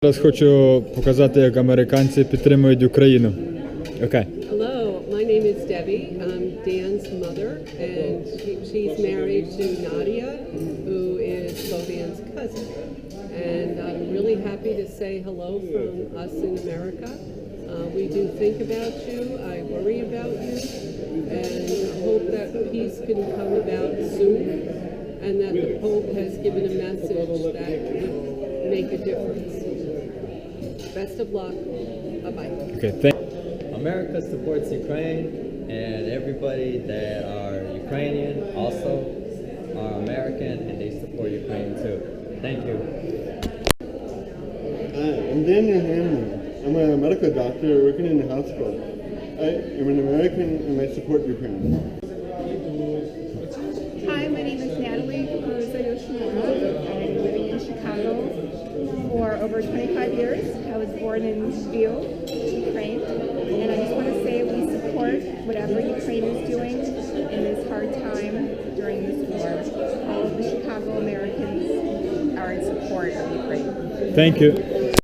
Зараз хочу показати, як американці підтримують Україну. Окей. Hello, my name is Debbie. I'm Dan's mother, and she's married to Nadia, who is Boban's cousin. And I'm really happy to say hello from us in America. We do think about you, I worry about you, and hope that peace can come about soon, and that the Pope has given a message that would make a difference. Best of luck. Bye-bye. Okay. America supports Ukraine, and everybody that are Ukrainian also are American, and they support Ukraine too. Thank you. Hi, I'm Daniel Hanlon. I'm a medical doctor working in the hospital. I am an American and I support Ukraine. Hi, my name is Natalie Cruz Yoshimura. I'm living in Chicago for over 25 years. I was born in Lviv, Ukraine, and I just want to say we support whatever Ukraine is doing in this hard time during this war. All of the Chicago Americans are in support of Ukraine. Thank you.